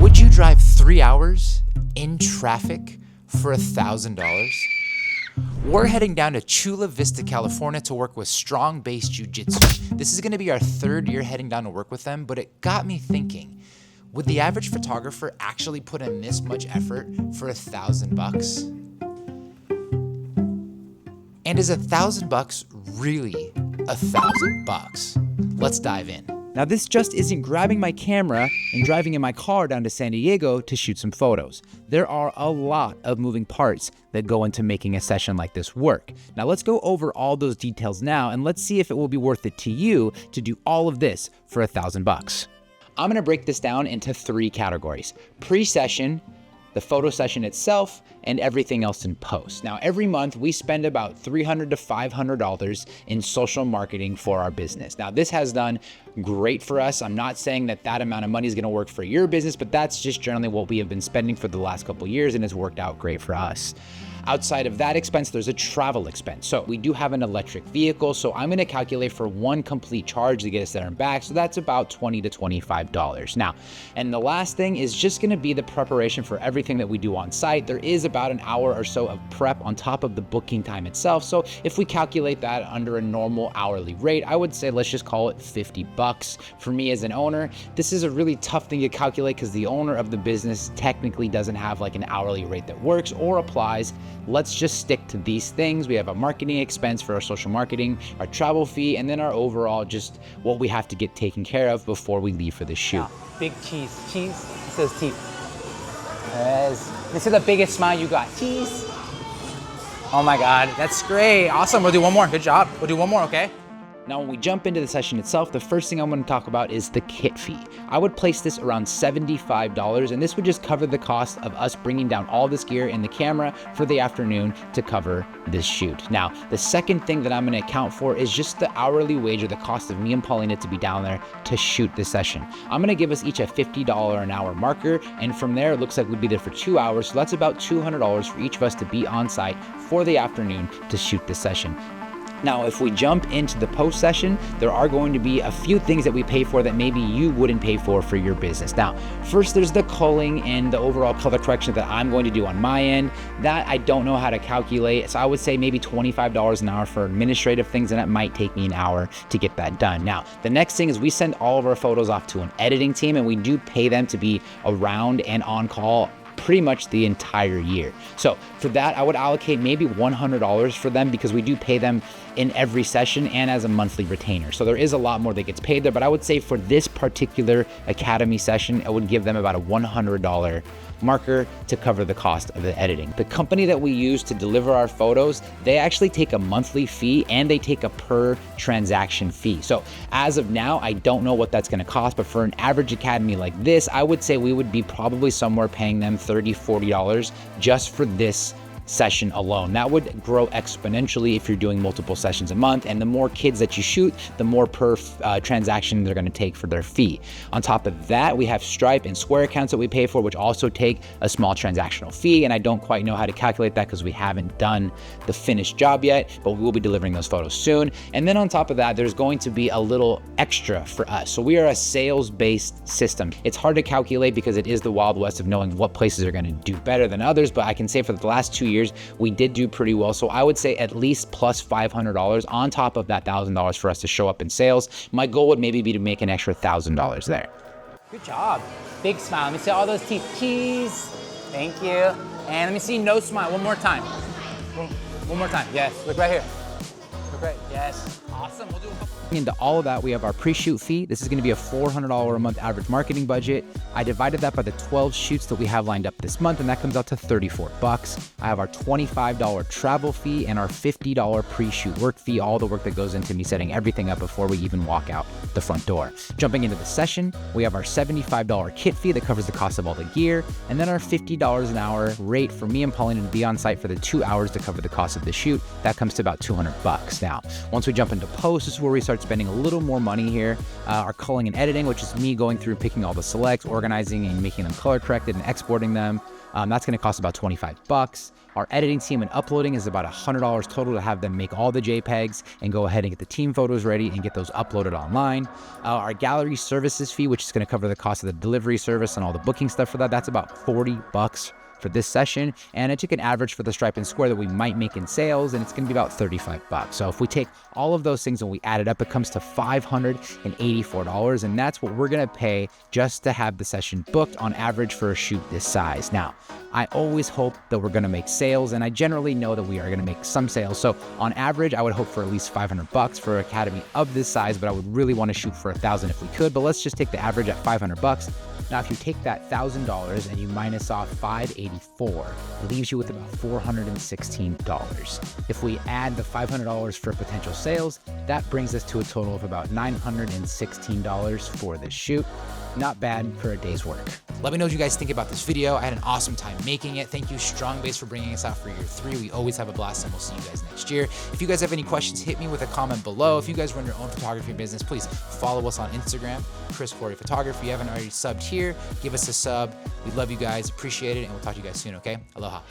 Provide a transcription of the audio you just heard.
Would you drive 3 hours in traffic for $1,000? We're heading down to Chula Vista, California to work with Strong Base Jiu-Jitsu. This is gonna be our 3rd year heading down to work with them, but it got me thinking, would the average photographer actually put in this much effort for $1,000? And is $1,000 really $1,000? Let's dive in. Now this just isn't grabbing my camera and driving in my car down to San Diego to shoot some photos. There are a lot of moving parts that go into making a session like this work. Now let's go over all those details now and let's see if it will be worth it to you to do all of this for $1,000. I'm gonna break this down into 3 categories: pre-session, the photo session itself, and everything else in post. Now, every month we spend about $300 to $500 in social marketing for our business. Now, this has done great for us. I'm not saying that that amount of money is gonna work for your business, but that's just generally what we have been spending for the last couple of years, and it's worked out great for us. Outside of that expense, there's a travel expense. So we do have an electric vehicle, so I'm gonna calculate for one complete charge to get us there and back, so that's about $20 to $25. Now, and the last thing is just gonna be the preparation for everything that we do on site. There is about an hour or so of prep on top of the booking time itself, so if we calculate that under a normal hourly rate, I would say let's just call it $50. For me as an owner, this is a really tough thing to calculate because the owner of the business technically doesn't have like an hourly rate that works or applies. Let's just stick to these things. We have a marketing expense for our social marketing, our travel fee, and then our overall just what we have to get taken care of before we leave for the shoot. Now, big cheese. Cheese, it says teeth. Yes. This is the biggest smile you got. Cheese. Oh my God, that's great. Awesome, we'll do one more. Good job. We'll do one more, okay? Now, when we jump into the session itself, the first thing I'm going to talk about is the kit fee. I would place this around $75, and this would just cover the cost of us bringing down all this gear and the camera for the afternoon to cover this shoot. Now, the second thing that I'm going to account for is just the hourly wage or the cost of me and Paulina to be down there to shoot this session. I'm going to give us each a $50 an hour marker, and from there, it looks like we'd be there for 2 hours, so that's about $200 for each of us to be on site for the afternoon to shoot this session. Now, if we jump into the post session, there are going to be a few things that we pay for that maybe you wouldn't pay for your business. Now, first there's the culling and the overall color correction that I'm going to do on my end. That I don't know how to calculate, so I would say maybe $25 an hour for administrative things, and that might take me an hour to get that done. Now, the next thing is we send all of our photos off to an editing team, and we do pay them to be around and on call pretty much the entire year. So for that, I would allocate maybe $100 for them because we do pay them in every session and as a monthly retainer. So there is a lot more that gets paid there, but I would say for this particular academy session, I would give them about a $100 marker to cover the cost of the editing. The company that we use to deliver our photos, they actually take a monthly fee and they take a per transaction fee. So as of now, I don't know what that's gonna cost, but for an average academy like this, I would say we would be probably somewhere paying them $30, $40 just for this session alone. That would grow exponentially if you're doing multiple sessions a month, and the more kids that you shoot, the more per transaction they're gonna take for their fee. On top of that, we have Stripe and Square accounts that we pay for, which also take a small transactional fee, and I don't quite know how to calculate that because we haven't done the finished job yet, but we will be delivering those photos soon. And then on top of that, there's going to be a little extra for us. So we are a sales-based system. It's hard to calculate because it is the Wild West of knowing what places are gonna do better than others, but I can say for the last 2 years, we did do pretty well. So I would say at least plus $500 on top of that $1,000 for us to show up in sales. My goal would maybe be to make an extra $1,000 there. Good job. Big smile. Let me see all those teeth. Cheese. Thank you. And let me see no smile. One more time. One more time. Yes. Look right here. Look right. Yes. Awesome. We'll do a couple. Into all of that, we have our pre-shoot fee. This is gonna be a $400 a month average marketing budget. I divided that by the 12 shoots that we have lined up this month, and that comes out to $34. I have our $25 travel fee and our $50 pre-shoot work fee, all the work that goes into me setting everything up before we even walk out the front door. Jumping into the session, we have our $75 kit fee that covers the cost of all the gear, and then our $50 an hour rate for me and Paulina to be on site for the 2 hours to cover the cost of the shoot. That comes to about $200. Now, once we jump into post, this is where we start spending a little more money here. Our culling and editing, which is me going through picking all the selects, organizing and making them color corrected and exporting them. That's gonna cost about 25 bucks. Our editing team and uploading is about $100 total to have them make all the JPEGs and go ahead and get the team photos ready and get those uploaded online. Our gallery services fee, which is gonna cover the cost of the delivery service and all the booking stuff for that, that's about 40 bucks for this session. And I took an average for the Stripe and Square that we might make in sales, and it's gonna be about 35 bucks. So if we take all of those things and we add it up, it comes to $584, and that's what we're gonna pay just to have the session booked on average for a shoot this size. Now, I always hope that we're gonna make sales, and I generally know that we are gonna make some sales. So on average, I would hope for at least 500 bucks for an academy of this size, but I would really wanna shoot for 1,000 if we could, but let's just take the average at 500 bucks. Now, if you take that $1,000 and you minus off 584, it leaves you with about $416. If we add the $500 for potential sales, that brings us to a total of about $916 for this shoot. Not bad for a day's work. Let me know what you guys think about this video. I had an awesome time making it. Thank you, Strongbase, for bringing us out for year 3. We always have a blast, and we'll see you guys next year. If you guys have any questions, hit me with a comment below. If you guys run your own photography business, please follow us on Instagram, Chris Corey Photography. If you haven't already subbed here, give us a sub. We love you guys, appreciate it, and we'll talk to you guys soon, okay? Aloha.